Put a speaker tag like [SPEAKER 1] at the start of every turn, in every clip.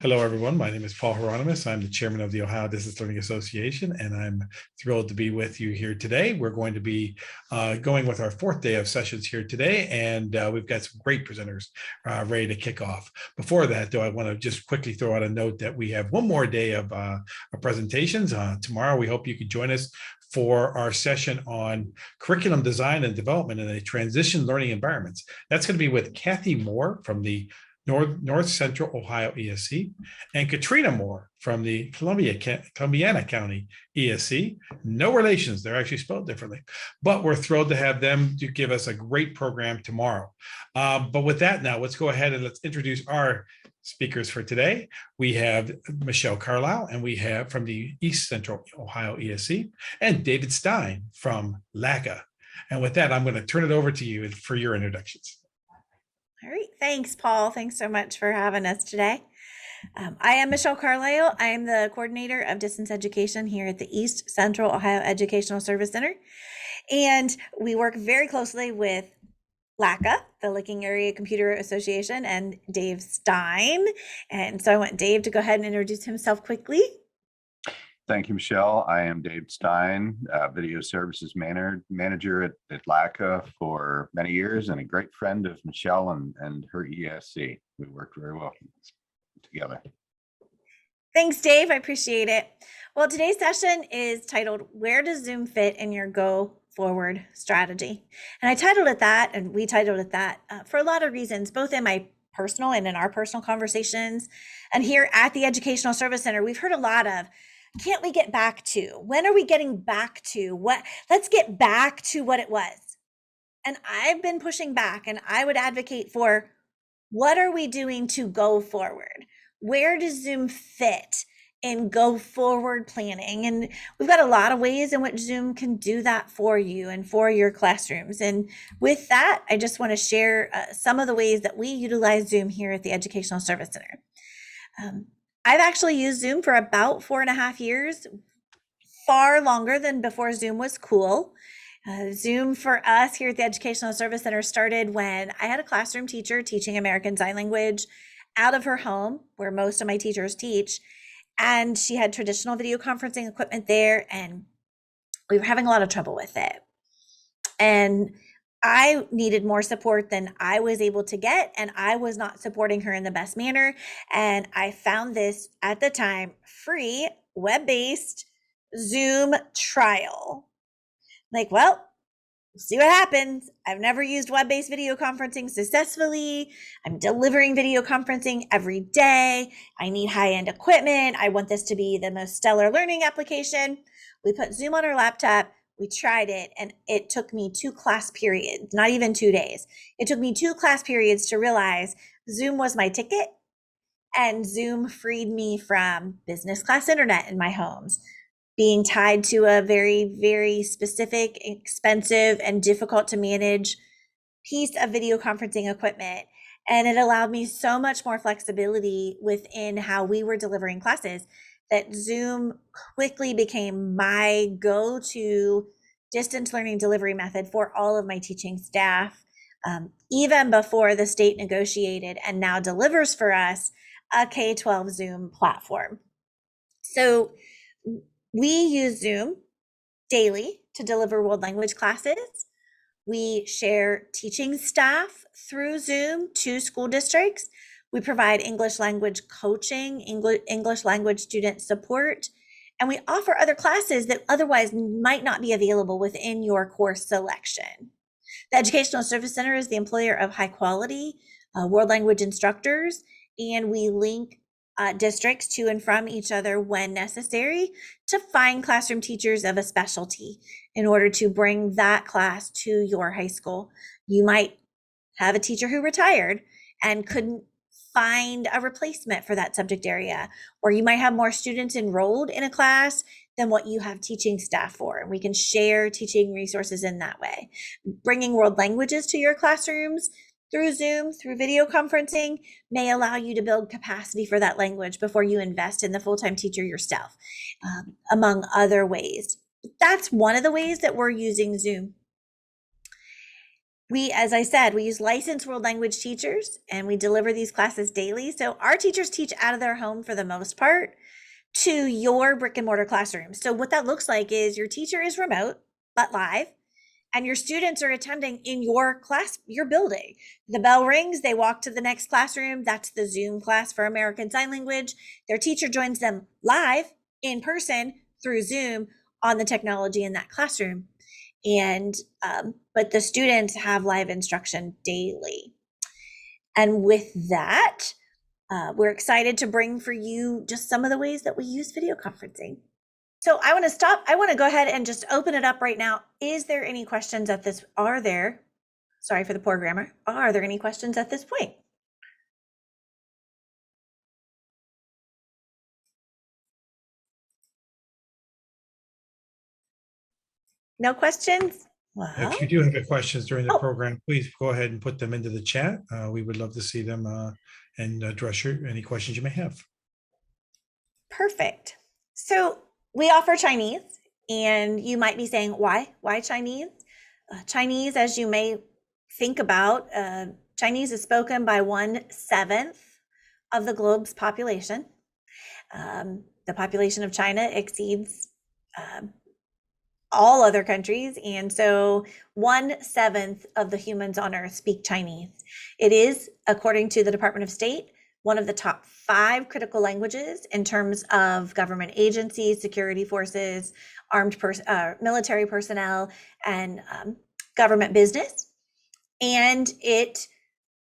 [SPEAKER 1] Hello, everyone. My name is Paul Hieronymus. I'm the chairman of the Ohio Distance Learning Association, and I'm thrilled to be with you here today. We're going to be going with our fourth day of sessions here today, and we've got some great presenters ready to kick off. Before that, though, I want to just quickly throw out a note that we have one more day of presentations. Tomorrow, we hope you could join us for our session on curriculum design and development in a transition learning environments. That's going to be with Kathy Moore from the North Central Ohio ESC, and Katrina Moore from the Columbiana County ESC. No relations, they're actually spelled differently, but we're thrilled to have them to give us a great program tomorrow. But with that now, let's go ahead and let's introduce our speakers for today. We have Michelle Carlisle, and we have from the East Central Ohio ESC, and David Stein from LACA. And with that, I'm going to turn it over to you for your introductions.
[SPEAKER 2] All right, thanks, Paul. Thanks so much for having us today. I am Michelle Carlisle. I am the coordinator of distance education here at the East Central Ohio Educational Service Center. And we work very closely with LACA, the Licking Area Computer Association, and Dave Stein. And so I want Dave to go ahead and introduce himself quickly.
[SPEAKER 3] Thank you, Michelle. I am Dave Stein, Video Services Manager at LACA for many years, and a great friend of Michelle and her ESC. We worked very well together.
[SPEAKER 2] Thanks, Dave. I appreciate it. Well, today's session is titled, Where Does Zoom Fit in Your Go Forward Strategy? And I titled it that, and we titled it that for a lot of reasons, both in my personal and in our personal conversations. And here at the Educational Service Center, we've heard a lot of, can't we get back to? When are we getting back to? What? Let's get back to what it was. And I've been pushing back, and I would advocate for, what are we doing to go forward? Where does Zoom fit in go forward planning? And we've got a lot of ways in which Zoom can do that for you and for your classrooms. And with that, I just want to share some of the ways that we utilize Zoom here at the Educational Service Center. I've actually used Zoom for about 4.5 years, far longer than before Zoom was cool. Zoom for us here at the Educational Service Center started when I had a classroom teacher teaching American Sign Language out of her home, where most of my teachers teach. And she had traditional video conferencing equipment there, and we were having a lot of trouble with it. And I needed more support than I was able to get, and I was not supporting her in the best manner. And I found this, at the time, free web-based Zoom trial. Like, well, see what happens. I've never used web-based video conferencing successfully. I'm delivering video conferencing every day. I need high-end equipment. I want this to be the most stellar learning application. We put Zoom on our laptop. We tried it, and it took me 2 class periods, not even 2 days. It took me 2 class periods to realize Zoom was my ticket, and Zoom freed me from business class internet in my homes, being tied to a very, very specific, expensive, and difficult to manage piece of video conferencing equipment. And it allowed me so much more flexibility within how we were delivering classes that Zoom quickly became my go-to distance learning delivery method for all of my teaching staff, even before the state negotiated and now delivers for us a K-12 Zoom platform. So we use Zoom daily to deliver world language classes. We share teaching staff through Zoom to school districts. We provide English language coaching, English language student support, and we offer other classes that otherwise might not be available within your course selection. The Educational Service Center is the employer of high quality world language instructors, and we link districts to and from each other when necessary to find classroom teachers of a specialty in order to bring that class to your high school. You might have a teacher who retired and couldn't find a replacement for that subject area, or you might have more students enrolled in a class than what you have teaching staff for. And we can share teaching resources in that way. Bringing world languages to your classrooms through Zoom, through video conferencing, may allow you to build capacity for that language before you invest in the full-time teacher yourself, among other ways. That's one of the ways that we're using Zoom. as I said, we use licensed world language teachers and we deliver these classes daily. So our teachers teach out of their home for the most part to your brick and mortar classroom. So what that looks like is your teacher is remote, but live, and your students are attending in your class, your building. The bell rings, they walk to the next classroom. That's the Zoom class for American Sign Language. Their teacher joins them live in person through Zoom on the technology in that classroom. And, but the students have live instruction daily. And with that, we're excited to bring for you just some of the ways that we use video conferencing. So I want to go ahead and just open it up right now. Is there any questions at this? Sorry for the poor grammar. Are there any questions at this point? No questions? Well,
[SPEAKER 1] If you do have any questions during the program, please go ahead and put them into the chat. We would love to see them and address any questions you may have.
[SPEAKER 2] Perfect. So we offer Chinese, and you might be saying, why? Why Chinese? Chinese, as you may think about, Chinese is spoken by 1/7 of the globe's population. The population of China exceeds all other countries, and so 1/7 of the humans on Earth speak Chinese. It is, according to the Department of State, one of the top 5 critical languages in terms of government agencies, security forces, military personnel, and government business. And it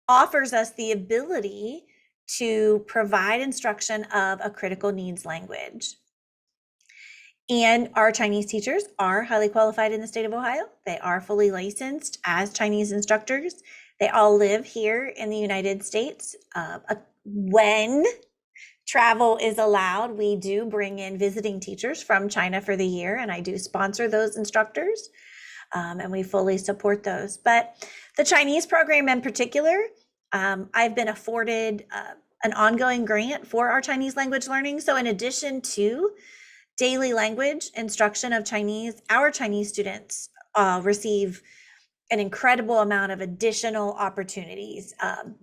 [SPEAKER 2] offers us the ability to provide instruction of a critical needs language. And our Chinese teachers are highly qualified in the state of Ohio. They are fully licensed as Chinese instructors. They all live here in the United States. When travel is allowed, we do bring in visiting teachers from China for the year, and I do sponsor those instructors, and we fully support those. But the Chinese program in particular, I've been afforded an ongoing grant for our Chinese language learning. So in addition to daily language instruction of Chinese, our Chinese students receive an incredible amount of additional opportunities.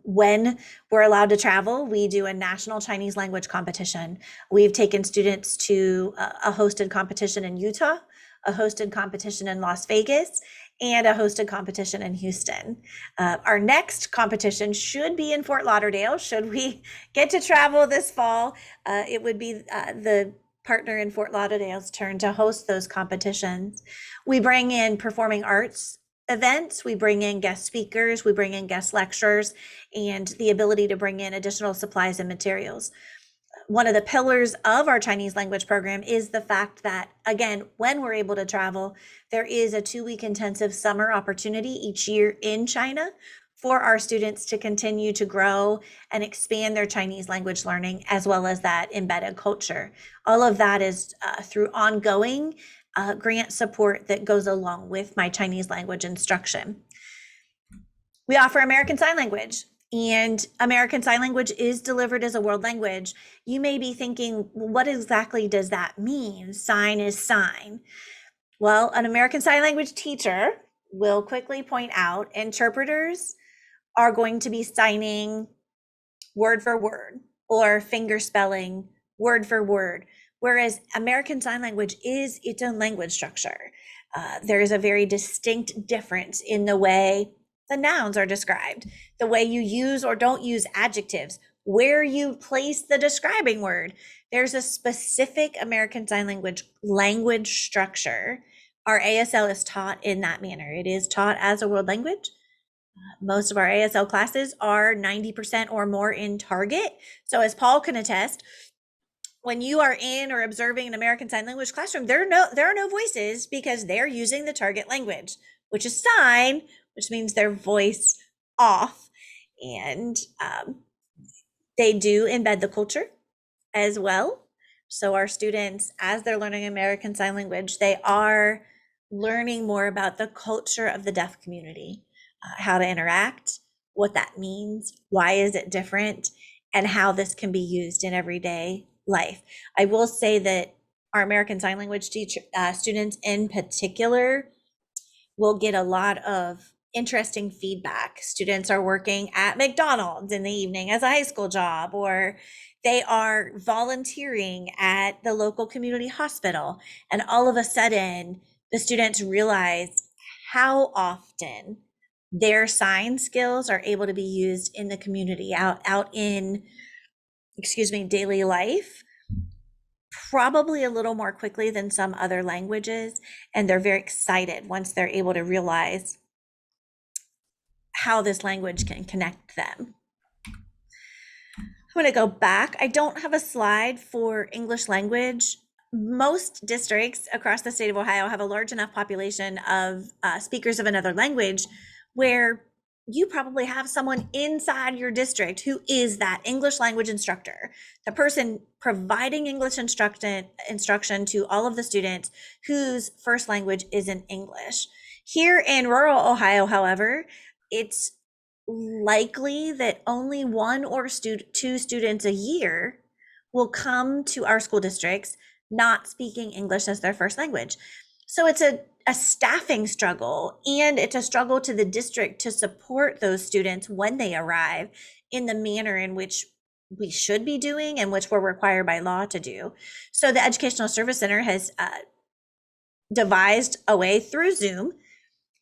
[SPEAKER 2] When we're allowed to travel, we do a national Chinese language competition. We've taken students to a hosted competition in Utah, a hosted competition in Las Vegas, and a hosted competition in Houston. Our next competition should be in Fort Lauderdale. Should we get to travel this fall, it would be the partner in Fort Lauderdale's turn to host those competitions. We bring in performing arts events, we bring in guest speakers, we bring in guest lecturers, and the ability to bring in additional supplies and materials. One of the pillars of our Chinese language program is the fact that, again, when we're able to travel, there is a 2-week intensive summer opportunity each year in China for our students to continue to grow and expand their Chinese language learning, as well as that embedded culture. All of that is through ongoing grant support that goes along with my Chinese language instruction. We offer American Sign Language, and American Sign Language is delivered as a world language. You may be thinking, what exactly does that mean? Sign is sign. Well, an American Sign Language teacher will quickly point out interpreters are going to be signing word for word or finger spelling word for word, whereas American Sign Language is its own language structure. There is a very distinct difference in the way the nouns are described, the way you use or don't use adjectives, where you place the describing word. There's a specific American Sign language structure. Our ASL is taught in that manner. It is taught as a world language. Most of our ASL classes are 90% or more in target. So as Paul can attest, when you are in or observing an American Sign Language classroom, there are no voices because they're using the target language, which is sign, which means their voice off. And they do embed the culture as well. So our students, as they're learning American Sign Language, they are learning more about the culture of the deaf community, how to interact, what that means, why is it different, and how this can be used in everyday life. I will say that our American Sign Language students in particular will get a lot of interesting feedback. Students are working at McDonald's in the evening as a high school job, or they are volunteering at the local community hospital. And all of a sudden, the students realize how often their sign skills are able to be used in the community, out in, daily life, probably a little more quickly than some other languages. And they're very excited once they're able to realize how this language can connect them. I'm going to go back. I don't have a slide for English language. Most districts across the state of Ohio have a large enough population of speakers of another language where you probably have someone inside your district who is that English language instructor, the person providing English instruction to all of the students whose first language isn't English. Here in rural Ohio, however, it's likely that only one or two students a year will come to our school districts not speaking English as their first language. So it's a staffing struggle, and it's a struggle to the district to support those students when they arrive in the manner in which we should be doing and which we're required by law to do. So the Educational Service Center has devised a way through Zoom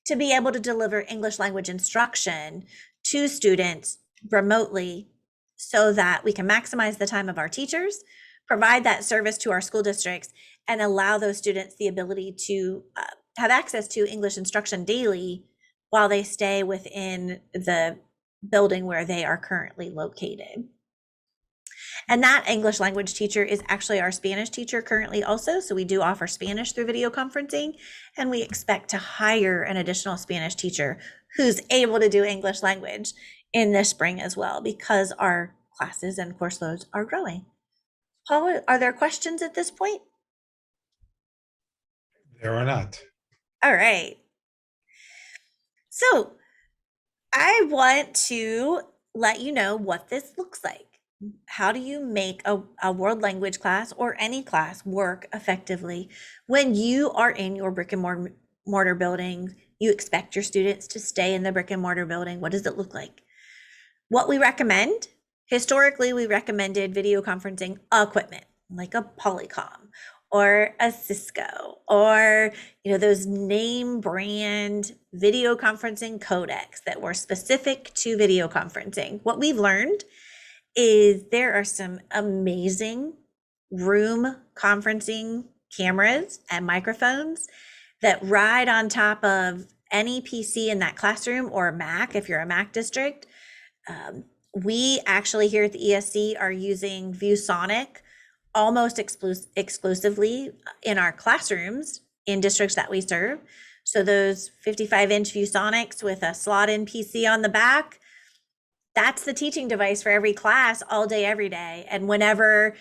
[SPEAKER 2] to be able to deliver English language instruction to students remotely so that we can maximize the time of our teachers, provide that service to our school districts, and allow those students the ability to have access to English instruction daily while they stay within the building where they are currently located. And that English language teacher is actually our Spanish teacher currently also. So we do offer Spanish through video conferencing, and we expect to hire an additional Spanish teacher who's able to do English language in the spring as well, because our classes and course loads are growing. Paul, are there questions at this point?
[SPEAKER 1] There are not.
[SPEAKER 2] All right. So I want to let you know what this looks like. How do you make a world language class or any class work effectively when you are in your brick and mortar building? You expect your students to stay in the brick and mortar building. What does it look like? What we recommend, historically, we recommended video conferencing equipment like a Polycom or a Cisco, or those name brand video conferencing codecs that were specific to video conferencing. What we've learned is there are some amazing room conferencing cameras and microphones that ride on top of any PC in that classroom, or a Mac if you're a Mac district. We actually here at the ESC are using ViewSonic almost exclusively in our classrooms in districts that we serve. So those 55-inch ViewSonics with a slot-in PC on the back, that's the teaching device for every class all day, every day. And whenever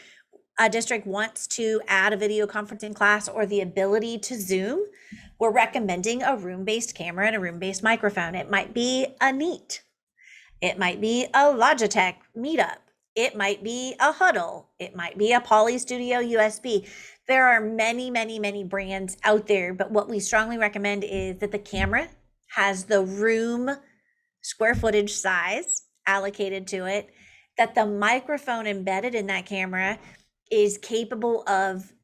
[SPEAKER 2] a district wants to add a video conferencing class or the ability to Zoom, we're recommending a room-based camera and a room-based microphone. It might be a Neat. It might be a Logitech Meetup. It might be a Huddle. It might be a Poly Studio USB. There are many, many, many brands out there, but what we strongly recommend is that the camera has the room square footage size allocated to it, that the microphone embedded in that camera is capable of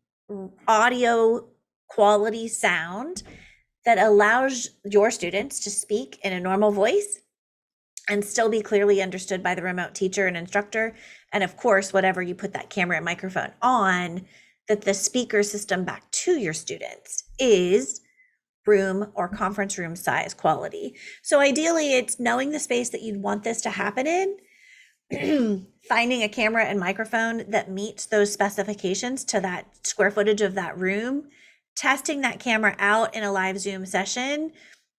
[SPEAKER 2] audio quality sound that allows your students to speak in a normal voice and still be clearly understood by the remote teacher and instructor. And of course, whatever you put that camera and microphone on, that the speaker system back to your students is room or conference room size quality. So ideally, it's knowing the space that you'd want this to happen in, finding a camera and microphone that meets those specifications to that square footage of that room, testing that camera out in a live Zoom session,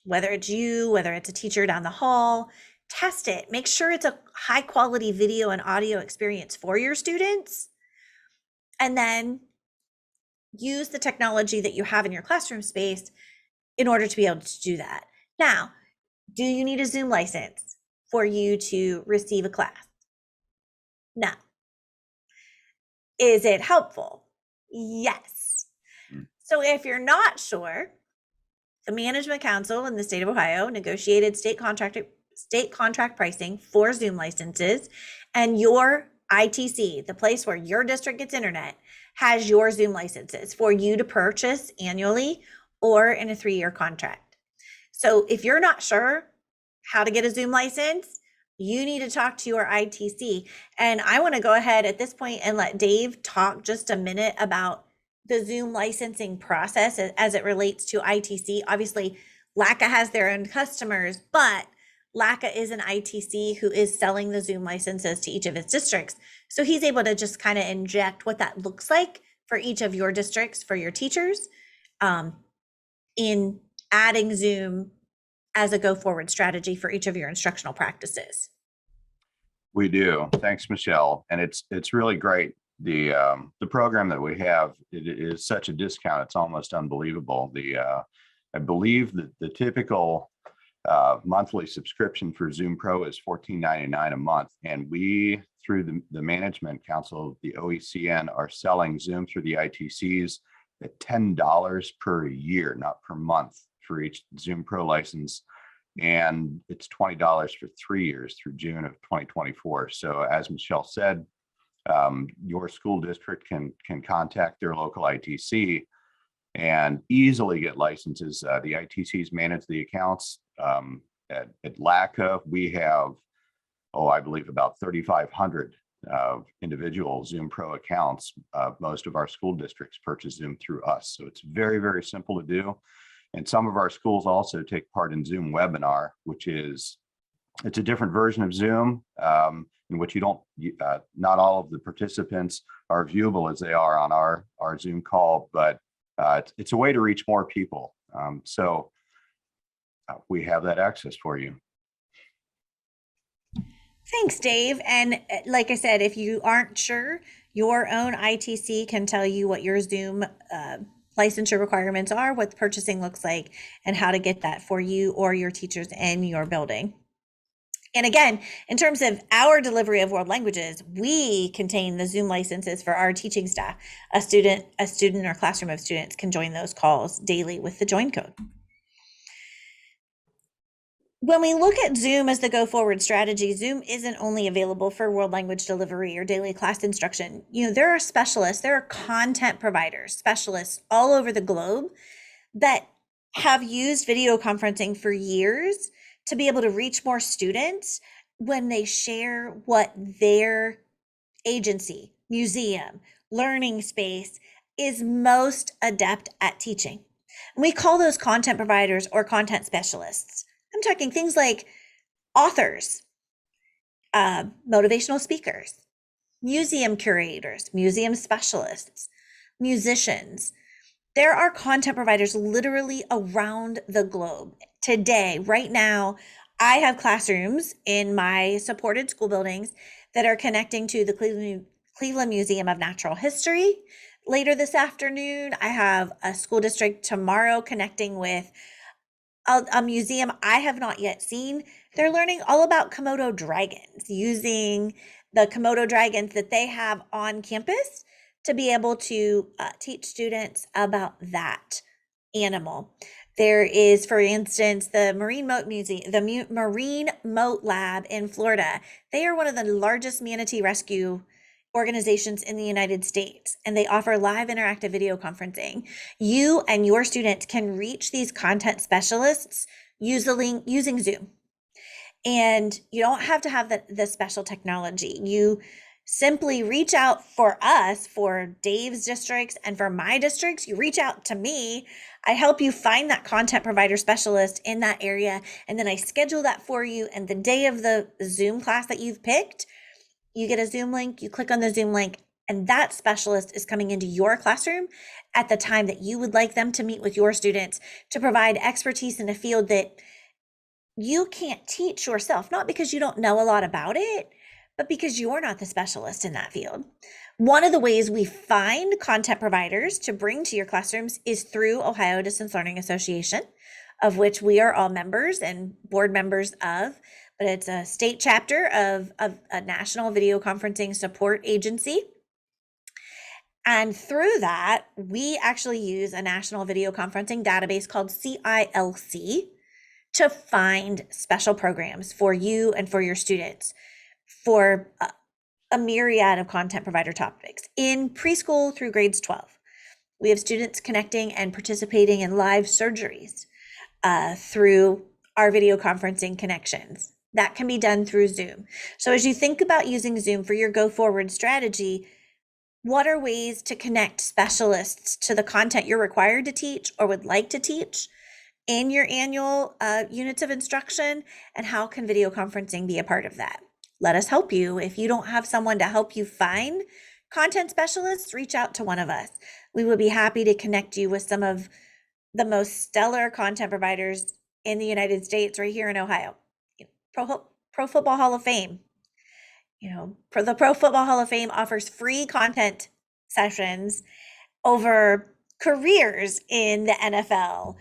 [SPEAKER 2] whether it's you, whether it's a teacher down the hall. Test it, make sure it's a high quality video and audio experience for your students, and then use the technology that you have in your classroom space in order to be able to do that. Now, do you need a Zoom license for you to receive a class? No. Is it helpful? Yes. So if you're not sure, the Management Council in the state of Ohio negotiated state contract pricing for Zoom licenses, and your ITC, the place where your district gets internet, has your Zoom licenses for you to purchase annually or in a 3-year contract. So if you're not sure how to get a Zoom license, you need to talk to your ITC. And I want to go ahead at this point and let Dave talk just a minute about the Zoom licensing process as it relates to ITC. Obviously, LACA has their own customers, but LACA is an ITC who is selling the Zoom licenses to each of its districts. So he's able to just kind of inject what that looks like for each of your districts, for your teachers, in adding Zoom as a go-forward strategy for each of your instructional practices.
[SPEAKER 3] We do. Thanks, Michelle. And it's really great. The program that we have, it is such a discount. It's almost unbelievable. I believe that the typical monthly subscription for Zoom Pro is $14.99 a month. And we, through the Management Council, the OECN, are selling Zoom through the ITCs at $10 per year, not per month, for each Zoom Pro license. And it's $20 for 3 years through June of 2024. So as Michelle said, your school district can contact their local ITC and easily get licenses. The ITCs manage the accounts. At LACA, we have, I believe about 3,500 individual Zoom Pro accounts. Most of our school districts purchase Zoom through us. So it's very, very simple to do. And some of our schools also take part in Zoom Webinar, which is, it's a different version of Zoom in which you don't, not all of the participants are viewable as they are on our Zoom call, but it's a way to reach more people. So we have that access for you.
[SPEAKER 2] Thanks, Dave. And like I said, if you aren't sure, your own ITC can tell you what your Zoom licensure requirements are, what the purchasing looks like, and how to get that for you or your teachers in your building. And again, in terms of our delivery of world languages, we contain the Zoom licenses for our teaching staff. A student or classroom of students can join those calls daily with the join code. When we look at Zoom as the go-forward strategy, Zoom isn't only available for world language delivery or daily class instruction. There are specialists, there are content providers, specialists all over the globe that have used video conferencing for years to be able to reach more students when they share what their agency, museum, learning space is most adept at teaching. And we call those content providers or content specialists. I'm talking things like authors, motivational speakers, museum curators, museum specialists, musicians. There are content providers literally around the globe. Today, right now, I have classrooms in my supported school buildings that are connecting to the Cleveland Museum of Natural History. Later this afternoon, I have a school district tomorrow connecting with a museum I have not yet seen. They're learning all about Komodo dragons, using the Komodo dragons that they have on campus to be able to teach students about that animal. There is, for instance, the Marine Moat Museum, the Marine Moat Lab in Florida. They are one of the largest manatee rescue organizations in the United States, and they offer live interactive video conferencing. You and your students can reach these content specialists using Zoom. And you don't have to have the special technology. You simply reach out for us, for Dave's districts and for my districts. You reach out to me. I help you find that content provider specialist in that area, and then I schedule that for you. And the day of the Zoom class that you've picked, you get a Zoom link, you click on the Zoom link, and that specialist is coming into your classroom at the time that you would like them to meet with your students to provide expertise in a field that you can't teach yourself, not because you don't know a lot about it, but because you're not the specialist in that field. One of the ways we find content providers to bring to your classrooms is through Ohio Distance Learning Association, of which we are all members and board members of. But it's a state chapter of a national video conferencing support agency. And through that, we actually use a national video conferencing database called CILC to find special programs for you and for your students for a myriad of content provider topics in preschool through grades 12. We have students connecting and participating in live surgeries through our video conferencing connections. That can be done through Zoom. So as you think about using Zoom for your go forward strategy, what are ways to connect specialists to the content you're required to teach or would like to teach in your annual units of instruction? And how can video conferencing be a part of that? Let us help you. If you don't have someone to help you find content specialists, reach out to one of us. We would be happy to connect you with some of the most stellar content providers in the United States right here in Ohio. Pro Football Hall of Fame. The Pro Football Hall of Fame offers free content sessions over careers in the NFL,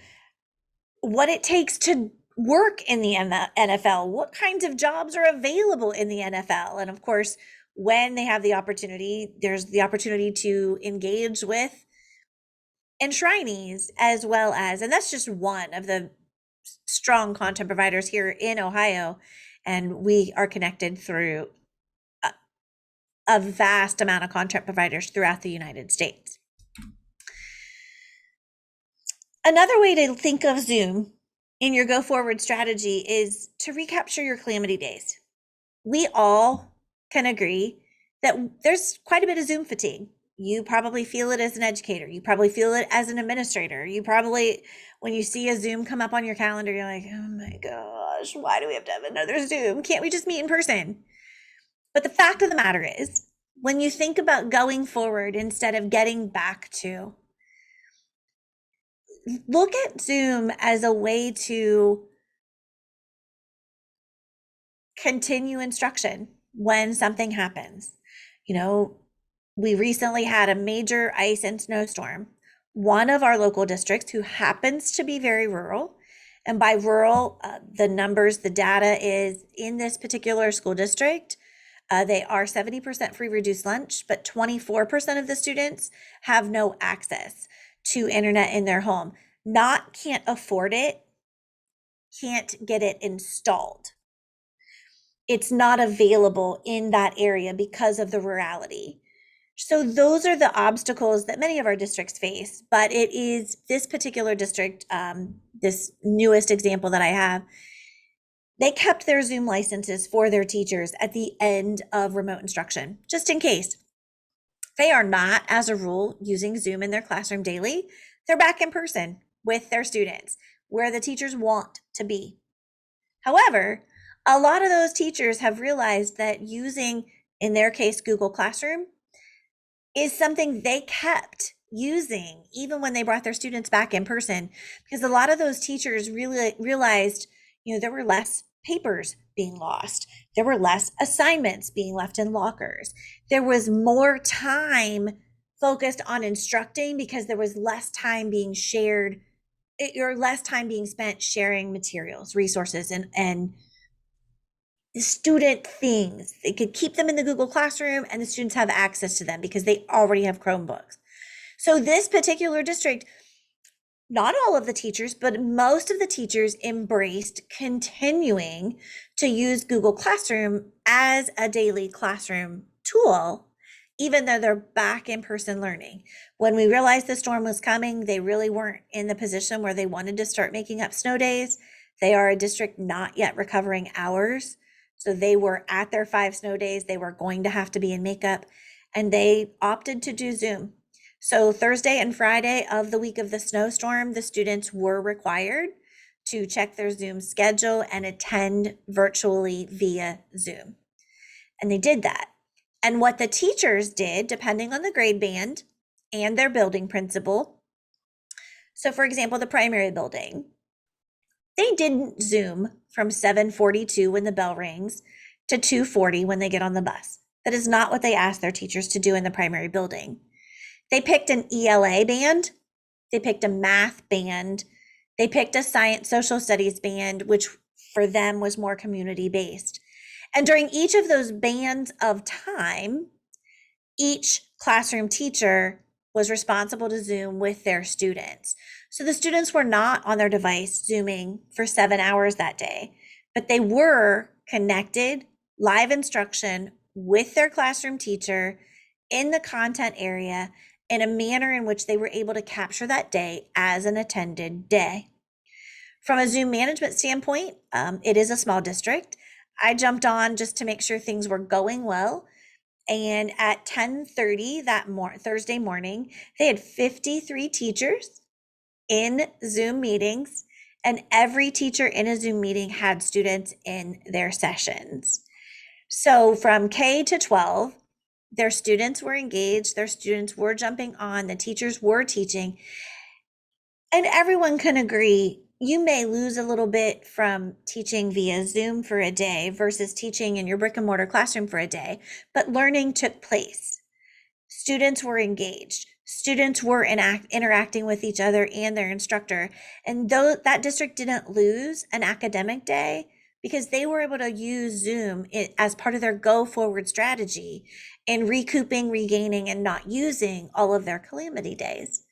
[SPEAKER 2] what it takes to work in the NFL, what kinds of jobs are available in the NFL. And of course, when they have the opportunity, there's the opportunity to engage with enshrinees as well as, and that's just one of the strong content providers here in Ohio. And we are connected through a vast amount of content providers throughout the United States. Another way to think of Zoom in your go forward strategy is to recapture your calamity days. We all can agree that there's quite a bit of Zoom fatigue. You probably feel it as an educator. You probably feel it as an administrator. You probably, when you see a Zoom come up on your calendar, you're like, oh my gosh, why do we have to have another Zoom? Can't we just meet in person? But the fact of the matter is, when you think about going forward instead of getting back to, look at Zoom as a way to continue instruction when something happens. We recently had a major ice and snowstorm. One of our local districts, who happens to be very rural, and by rural, the data is in this particular school district, they are 70% free reduced lunch, but 24% of the students have no access to internet in their home. Not can't afford it, can't get it installed. It's not available in that area because of the rurality. So those are the obstacles that many of our districts face, but it is this particular district, this newest example that I have, they kept their Zoom licenses for their teachers at the end of remote instruction, just in case. They are not, as a rule, using Zoom in their classroom daily. They're back in person with their students where the teachers want to be. However, a lot of those teachers have realized that using, in their case, Google Classroom is something they kept using even when they brought their students back in person, because a lot of those teachers really realized, there were less papers being lost. There were less assignments being left in lockers. There was more time focused on instructing because there was less time being shared, or less time being spent sharing materials, resources, and student things. They could keep them in the Google Classroom and the students have access to them because they already have Chromebooks. So this particular district, not all of the teachers, but most of the teachers embraced continuing to use Google Classroom as a daily classroom tool, even though they're back in person learning. When we realized the storm was coming, they really weren't in the position where they wanted to start making up snow days. They are a district not yet recovering hours. So they were at their 5 snow days. They were going to have to be in makeup, and they opted to do Zoom. So Thursday and Friday of the week of the snowstorm, the students were required to check their Zoom schedule and attend virtually via Zoom. And they did that. And what the teachers did, depending on the grade band and their building principal. So for example, the primary building, they didn't Zoom from 7:42 when the bell rings to 2:40 when they get on the bus. That is not what they asked their teachers to do in the primary building. They picked an ELA band, they picked a math band, they picked a science social studies band, which for them was more community based. And during each of those bands of time, each classroom teacher was responsible to Zoom with their students. So the students were not on their device Zooming for 7 hours that day, but they were connected, live instruction with their classroom teacher in the content area in a manner in which they were able to capture that day as an attended day. From a Zoom management standpoint, it is a small district. I jumped on just to make sure things were going well. And at 10:30 that Thursday morning, they had 53 teachers in Zoom meetings, and every teacher in a Zoom meeting had students in their sessions. So from K to 12, their students were engaged, their students were jumping on, the teachers were teaching, and everyone can agree you may lose a little bit from teaching via Zoom for a day versus teaching in your brick and mortar classroom for a day, but learning took place. Students were engaged. Students were interacting with each other and their instructor. And though that district didn't lose an academic day because they were able to use Zoom as part of their go forward strategy in recouping, regaining, and not using all of their calamity days.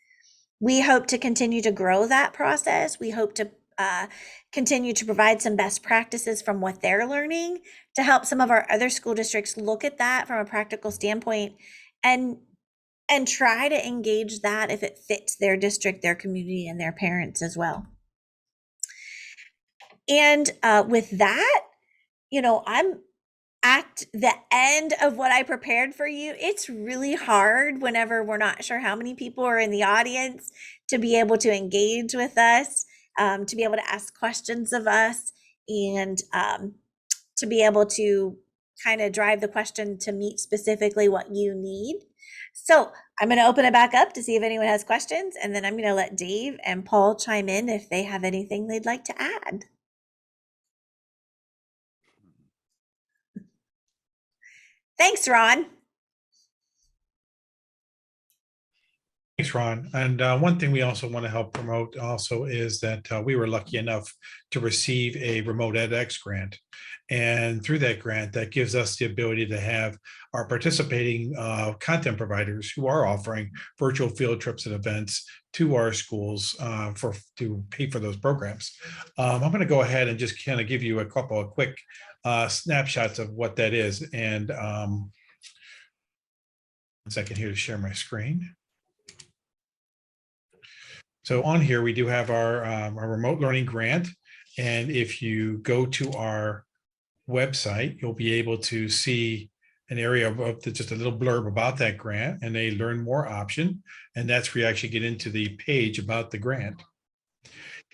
[SPEAKER 2] We hope to continue to grow that process. We hope to continue to provide some best practices from what they're learning to help some of our other school districts look at that from a practical standpoint and try to engage that if it fits their district, their community, and their parents as well. And with that, I'm at the end of what I prepared for you. It's really hard whenever we're not sure how many people are in the audience to be able to engage with us, to be able to ask questions of us, and to be able to kind of drive the question to meet specifically what you need. So I'm going to open it back up to see if anyone has questions, and then I'm going to let Dave and Paul chime in if they have anything they'd like to add. Thanks, Ron.
[SPEAKER 1] Thanks, Ron. And one thing we also want to help promote also is that we were lucky enough to receive a remote Edx grant. And through that grant, that gives us the ability to have our participating content providers who are offering virtual field trips and events to our schools to pay for those programs. I'm going to go ahead and just kind of give you a couple of quick snapshots of what that is. And 1 second here to share my screen. So on here, we do have our remote learning grant. And if you go to our website, you'll be able to see an area of just a little blurb about that grant and a learn more option. And that's where you actually get into the page about the grant.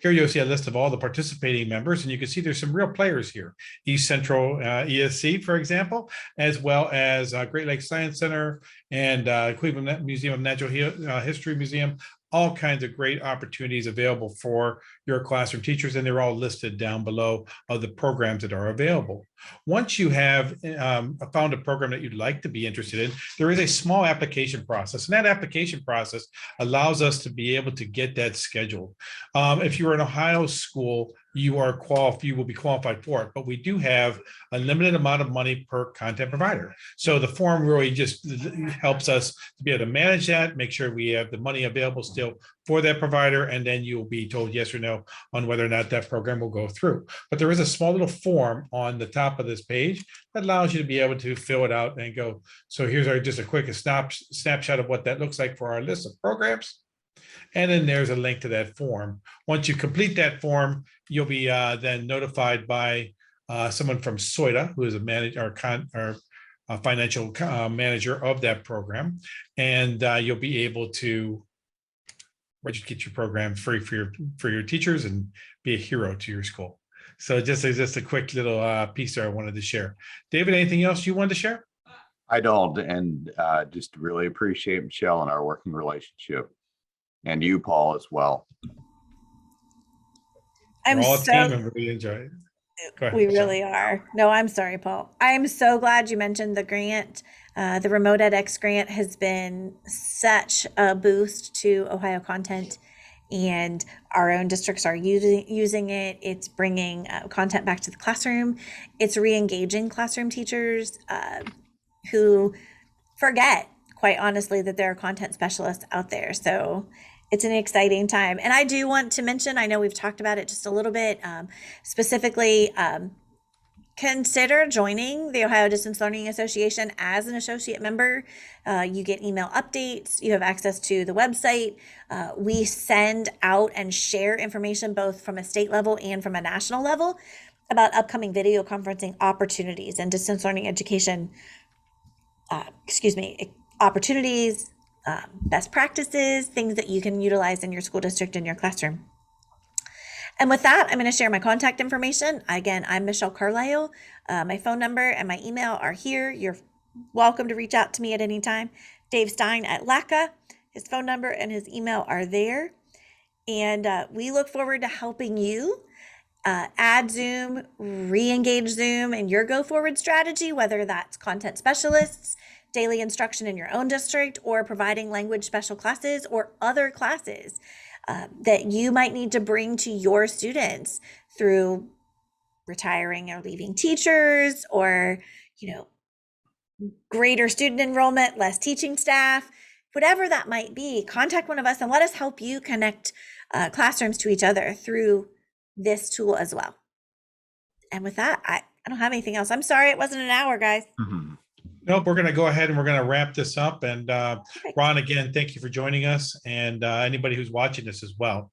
[SPEAKER 1] Here you'll see a list of all the participating members, and you can see there's some real players here. East Central ESC, for example, as well as Great Lakes Science Center and Cleveland Museum of Natural History Museum. All kinds of great opportunities available for your classroom teachers, and they're all listed down below of the programs that are available. Once you have found a program that you'd like to be interested in, there is a small application process, and that application process allows us to be able to get that scheduled. If you're an Ohio school, you will be qualified for it, but we do have a limited amount of money per content provider. So the form really just helps us to be able to manage that, make sure we have the money available still for that provider, and then you'll be told yes or no on whether or not that program will go through. But there is a small little form on the top of this page that allows you to be able to fill it out and go, so here's just a quick snapshot of what that looks like for our list of programs. And then there's a link to that form. Once you complete that form, you'll be then notified by someone from SOITA, who is a manager or financial manager of that program. And you'll be able to get your program free for your teachers and be a hero to your school. So just a quick little piece there I wanted to share. David, anything else you wanted to share?
[SPEAKER 3] I don't, and just really appreciate Michelle and our working relationship, and you, Paul, as well.
[SPEAKER 2] I'm
[SPEAKER 1] We're all
[SPEAKER 2] so
[SPEAKER 1] a team and we enjoy it. Go ahead,
[SPEAKER 2] we
[SPEAKER 1] Michelle.
[SPEAKER 2] really are. No, I'm sorry, Paul. I'm so glad you mentioned the grant. The remote Edx grant has been such a boost to Ohio content, and our own districts are using it. It's bringing content back to the classroom. It's re-engaging classroom teachers who forget quite honestly, that there are content specialists out there. So it's an exciting time. And I do want to mention, I know we've talked about it just a little bit, specifically, consider joining the Ohio Distance Learning Association as an associate member. You get email updates. You have access to the website. We send out and share information both from a state level and from a national level about upcoming video conferencing opportunities and distance learning education, opportunities, best practices, things that you can utilize in your school district, in your classroom. And with that, I'm going to share my contact information. Again, I'm Michelle Carlisle. My phone number and my email are here. You're welcome to reach out to me at any time. Dave Stein at LACA. His phone number and his email are there. And we look forward to helping you add Zoom, re-engage Zoom in your go forward strategy, whether that's content specialists, daily instruction in your own district, or providing language special classes or other classes that you might need to bring to your students through retiring or leaving teachers, or, greater student enrollment, less teaching staff, whatever that might be. Contact one of us and let us help you connect classrooms to each other through this tool as well. And with that, I don't have anything else. I'm sorry it wasn't an hour, guys.
[SPEAKER 1] Nope, we're going to go ahead and we're going to wrap this up. And Ron, again, thank you for joining us, and anybody who's watching this as well.